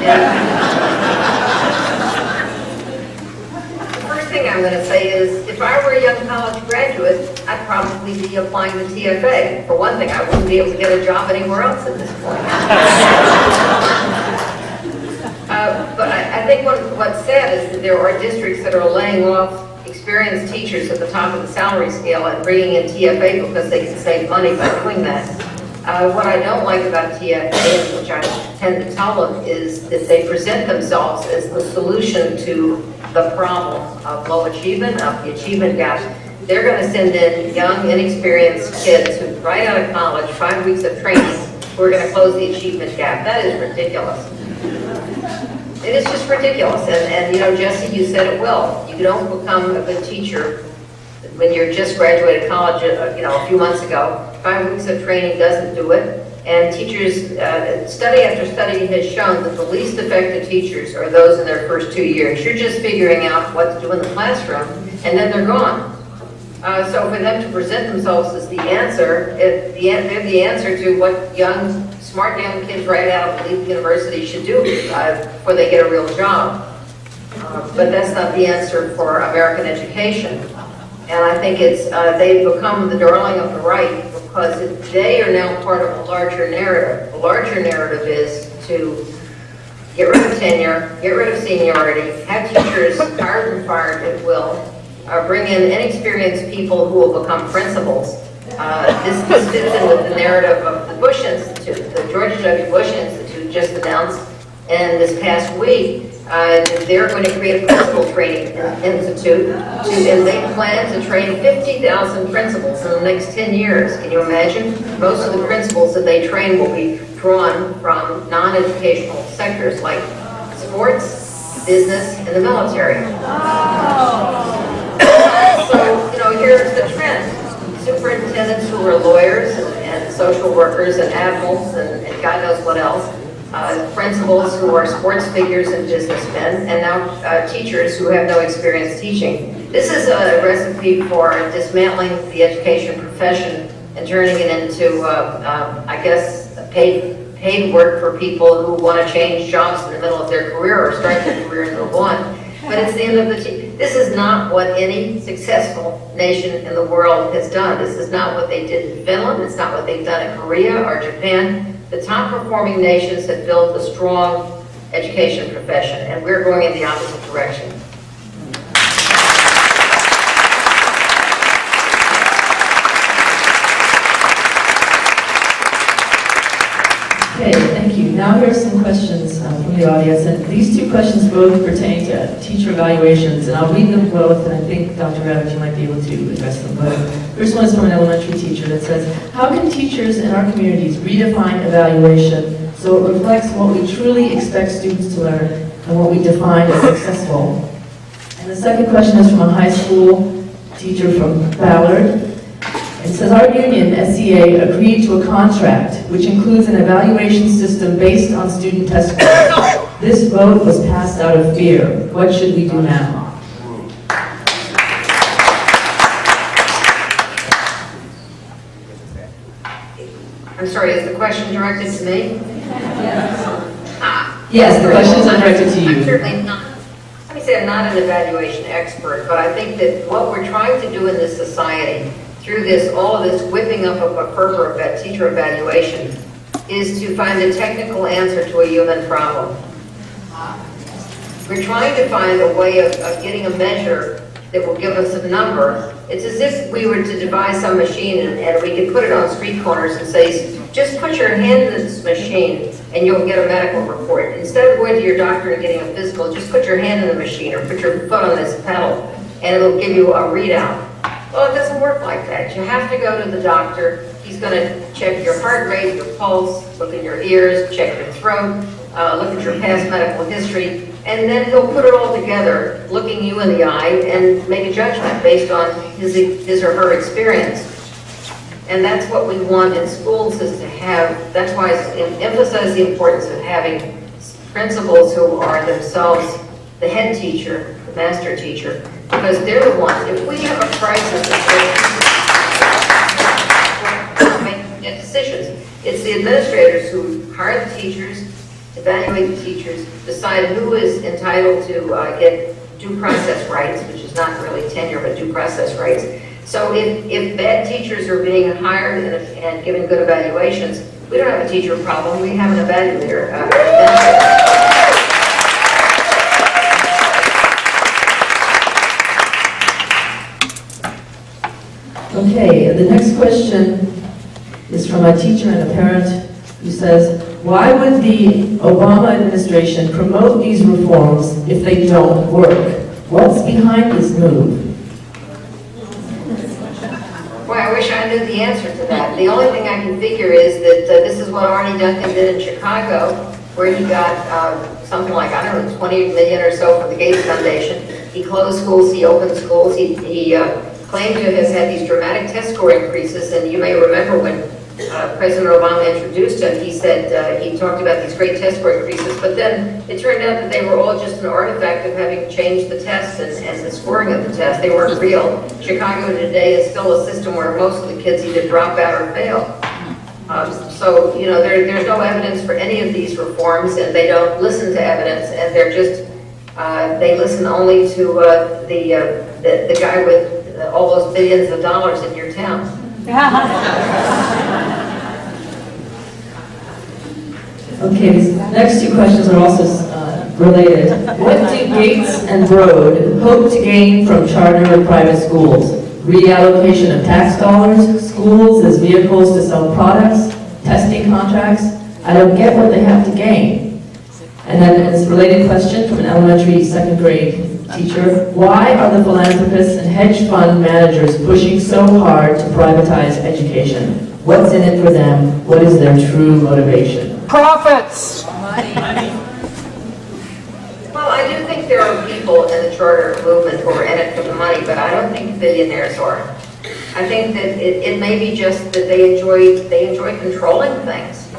The first thing I'm going to say is, if I were a young college graduate, I'd probably be applying to TFA. For one thing, I wouldn't be able to get a job anywhere else at this point. But I think what's sad is that there are districts that are laying off experienced teachers at the top of the salary scale and bringing in TFA because they can save money by doing that. What I don't like about TFA, which I tend to tell them, is that they present themselves as the solution to the problem of low achievement, of the achievement gap. They're going to send in young, inexperienced kids who, right out of college, 5 weeks of training, who are going to close the achievement gap. That is ridiculous. It is just ridiculous. And you know, Jesse, you said it well. You don't become a good teacher when you're just graduated college, a few months ago. 5 weeks of training doesn't do it. And teachers, study after study has shown that the least effective teachers are those in their first 2 years. You're just figuring out what to do in the classroom, and then they're gone. So for them to present themselves as the answer, they're the answer to what smart young kids right out of elite university should do before they get a real job. But that's not the answer for American education. And I think they've become the darling of the right because they are now part of a larger narrative. The larger narrative is to get rid of tenure, get rid of seniority, have teachers hired and fired at will, bring in inexperienced people who will become principals. This fits in with the narrative of the Bush Institute. The George W. Bush Institute just announced, and this past week, they're going to create a principal training institute, and they plan to train 50,000 principals in the next 10 years. Can you imagine? Most of the principals that they train will be drawn from non-educational sectors like sports, business, and the military. So, here's the trend. Superintendents who are lawyers and social workers and admirals and God knows what else. Principals who are sports figures and businessmen, and now teachers who have no experience teaching. This is a recipe for dismantling the education profession and turning it into, paid work for people who want to change jobs in the middle of their career or start their career and move on. But it's the end of this is not what any successful nation in the world has done. This is not what they did in Finland. It's not what they've done in Korea or Japan. The top performing nations have built a strong education profession, and we're going in the opposite direction. Okay, thank you. Now here are some questions from the audience, and these two questions both pertain to teacher evaluations, and I'll read them both, and I think Dr. Ravitch, you might be able to address them both. First one is from an elementary teacher that says, how can teachers in our communities redefine evaluation so it reflects what we truly expect students to learn and what we define as successful? And the second question is from a high school teacher from Ballard. It says, our union, SCA, agreed to a contract which includes an evaluation system based on student test scores. This vote was passed out of fear. What should we do now? I'm sorry, is the question directed to me? Yes, the questions are directed to you. I'm certainly not. Let me say I'm not an evaluation expert, but I think that what we're trying to do in this society through all of this whipping up of a fervor about teacher evaluation is to find a technical answer to a human problem. We're trying to find a way of getting a measure that will give us a number. It's as if we were to devise some machine and we could put it on street corners and say, just put your hand in this machine and you'll get a medical report. Instead of going to your doctor and getting a physical, just put your hand in the machine or put your foot on this pedal and it'll give you a readout. Well, it doesn't work like that. You have to go to the doctor. He's going to check your heart rate, your pulse, look in your ears, check your throat, look at your past medical history, and then he'll put it all together, looking you in the eye, and make a judgment based on his or her experience. And that's what we want in schools is to have, that's why I emphasize the importance of having principals who are themselves the head teacher, the master teacher, because they're the ones, if we have a crisis, we're making decisions. It's the administrators who hire the teachers, evaluate the teachers, decide who is entitled to get due process rights, which is not really tenure, but due process rights. So if bad teachers are being hired and given good evaluations, we don't have a teacher problem, we have an evaluator. Okay, the next question is from a teacher and a parent who says, why would the Obama administration promote these reforms if they don't work? What's behind this move? Boy, I wish I knew the answer to that. The only thing I can figure is that this is what Arnie Duncan did in Chicago, where he got something like, I don't know, 20 million or so from the Gates Foundation. He closed schools, he opened schools, he claimed to have had these dramatic test score increases, and you may remember when President Obama introduced him, he said, he talked about these great test score increases, but then it turned out that they were all just an artifact of having changed the tests and the scoring of the tests. They weren't real. Chicago today is still a system where most of the kids either drop out or fail. So, you know, there's no evidence for any of these reforms, and they don't listen to evidence, and they're just, they listen only to the guy with all those billions of dollars in your town. Okay, these next two questions are also related. What do Gates and Broad hope to gain from charter or private schools? Reallocation of tax dollars, schools as vehicles to sell products, testing contracts? I don't get what they have to gain. And then this related question from an elementary second grade teacher. Why are the philanthropists and hedge fund managers pushing so hard to privatize education? What's in it for them? What is their true motivation? Profits! Well, I do think there are people in the charter movement who are in it for the money, but I don't think billionaires are. I think that it may be just that they enjoy controlling things.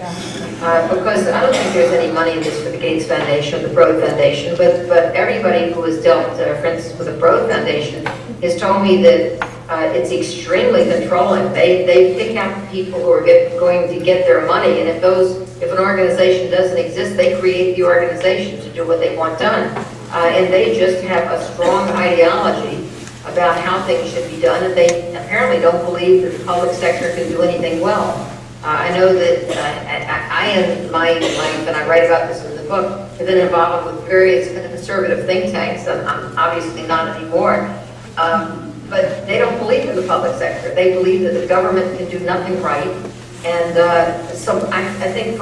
Because I don't think there's any money in this for the Gates Foundation, the Broad Foundation, but everybody who has dealt, for instance, with the Broad Foundation has told me that it's extremely controlling. They pick out the people who are going to get their money, and if an organization doesn't exist, they create the organization to do what they want done. And they just have a strong ideology about how things should be done, and they apparently don't believe that the public sector can do anything well. I know that I and my life, and I write about this in the book, have been involved with various conservative think tanks, and I'm obviously not anymore, but they don't believe in the public sector. They believe that the government can do nothing right, and so I think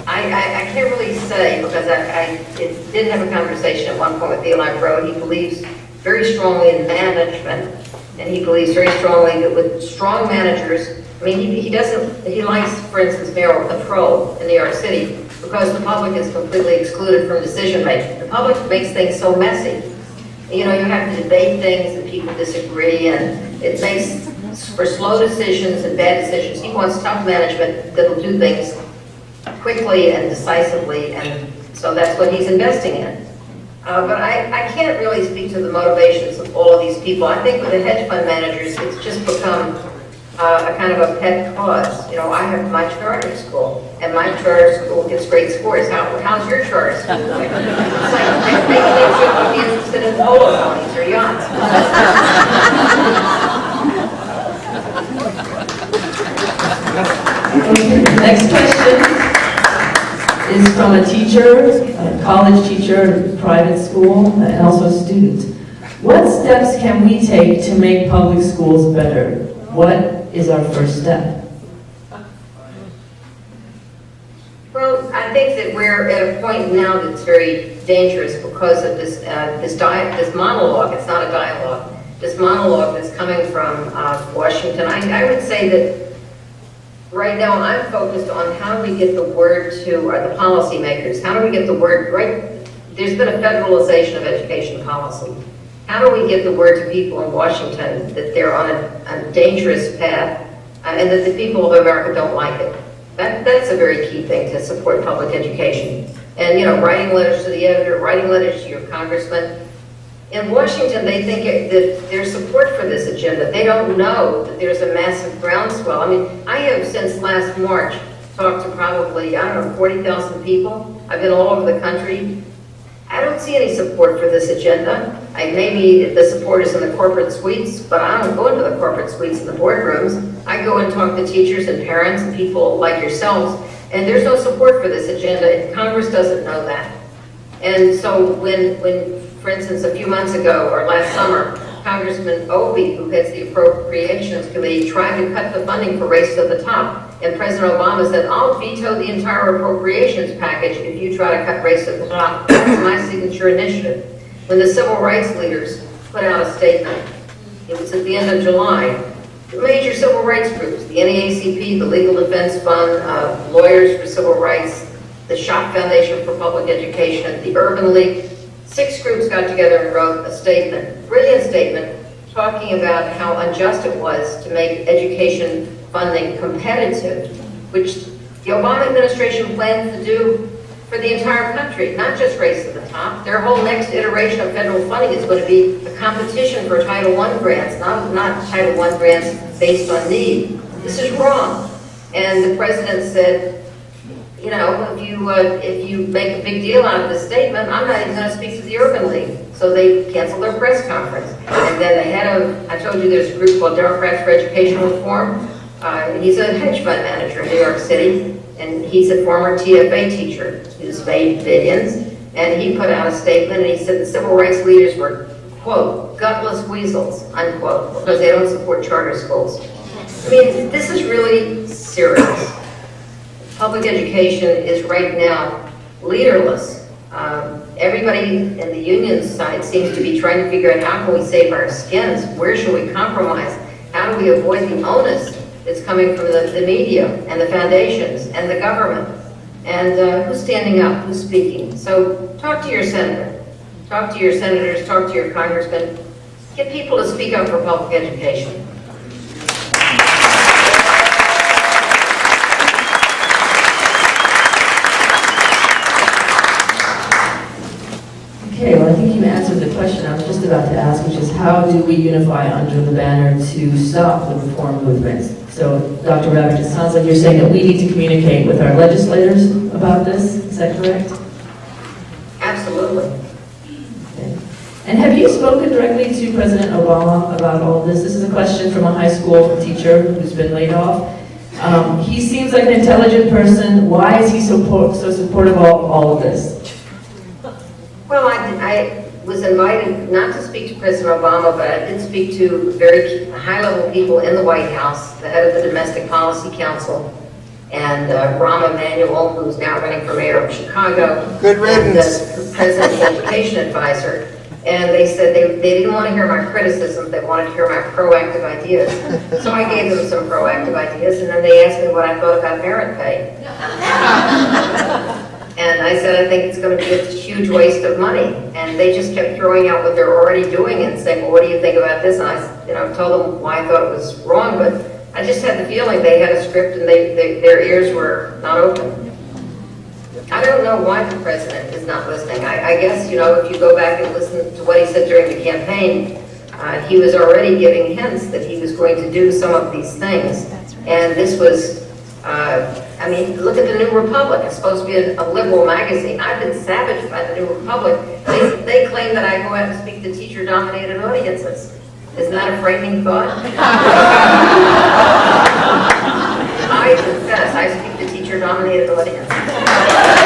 I can't really say, because I did have a conversation at one point with Eli Broad. He believes very strongly in management, and he believes very strongly that with strong managers, I mean, he likes, for instance, mayoral control in New York City because the public is completely excluded from decision making. The public makes things so messy. You know, you have to debate things and people disagree, and it makes for slow decisions and bad decisions. He wants tough management that'll do things quickly and decisively, and so that's what he's investing in. But I can't really speak to the motivations of all of these people. I think with the hedge fund managers, it's just become a kind of a pet cause. You know, I have my charter school, and my charter school gets great scores. How's your charter school? It's like maybe they should be interested in polo ponies or yachts. Okay, next question is from a teacher, a college teacher, private school, and also a student. What steps can we take to make public schools better? What is our first step? Well, I think that we're at a point now that's very dangerous because of this monologue. It's not a dialogue. This monologue that's coming from Washington. I would say that right now I'm focused on how do we get the word to the policymakers. How do we get the word right? There's been a federalization of education policy. How do we get the word to people in Washington that they're on a dangerous path and that the people of America don't like it? That's a very key thing to support public education. And, you know, writing letters to the editor, writing letters to your congressman. In Washington, they think that there's support for this agenda. They don't know that there's a massive groundswell. I mean, I have since last March talked to probably, I don't know, 40,000 people. I've been all over the country. I don't see any support for this agenda. Maybe the support is in the corporate suites, but I don't go into the corporate suites in the boardrooms. I go and talk to teachers and parents and people like yourselves, and there's no support for this agenda, and Congress doesn't know that. And so when, for instance, a few months ago or last summer, Congressman Obey, who heads the Appropriations Committee, tried to cut the funding for Race to the Top. And President Obama said, I'll veto the entire appropriations package if you try to cut Race to the Top. That's my signature initiative. When the civil rights leaders put out a statement, it was at the end of July, the major civil rights groups, the NAACP, the Legal Defense Fund, Lawyers for Civil Rights, the Schott Foundation for Public Education, the Urban League, 6 groups got together and wrote a statement, brilliant statement, talking about how unjust it was to make education funding competitive, which the Obama administration plans to do for the entire country, not just Race to the Top. Their whole next iteration of federal funding is going to be a competition for Title I grants, not Title I grants based on need. This is wrong. And the president said, you know, if you make a big deal out of this statement, I'm not even going to speak to the Urban League. So they canceled their press conference. And then the head of, I told you there's a group called Democrats for Educational Reform. He's a hedge fund manager in New York City, and he's a former TFA teacher who's made billions. And he put out a statement, and he said the civil rights leaders were, quote, gutless weasels, unquote, because they don't support charter schools. I mean, this is really serious. Public education is right now leaderless. Everybody in the union side seems to be trying to figure out how can we save our skins? Where should we compromise? How do we avoid the onus that's coming from the media and the foundations and the government? And who's standing up? Who's speaking? So talk to your senator. Talk to your senators. Talk to your congressmen. Get people to speak up for public education. Okay, well, I think you answered the question I was just about to ask, which is how do we unify under the banner to stop the reform movements? So, Dr. Ravitch, it sounds like you're saying that we need to communicate with our legislators about this. Is that correct? Absolutely. Okay. And have you spoken directly to President Obama about all of this? This is a question from a high school teacher who's been laid off. He seems like an intelligent person. Why is he so supportive of all of this? Well, I was invited not to speak to President Obama, but I did speak to very high-level people in the White House, the head of the Domestic Policy Council, and Rahm Emanuel, who's now running for mayor of Chicago. Good riddance. And the president's education advisor. And they said they didn't want to hear my criticism, they wanted to hear my proactive ideas. So I gave them some proactive ideas, and then they asked me what I thought about merit pay. And I said, I think it's going to be a huge waste of money. And they just kept throwing out what they're already doing and saying, well, what do you think about this? And I told them why I thought it was wrong, but I just had the feeling they had a script and their ears were not open. I don't know why the president is not listening. I guess, if you go back and listen to what he said during the campaign, he was already giving hints that he was going to do some of these things. And this was, look at the New Republic. It's supposed to be a liberal magazine. I've been savaged by the New Republic. They claim that I go out and speak to teacher-dominated audiences. Isn't that a frightening thought? I confess, I speak to teacher-dominated audiences.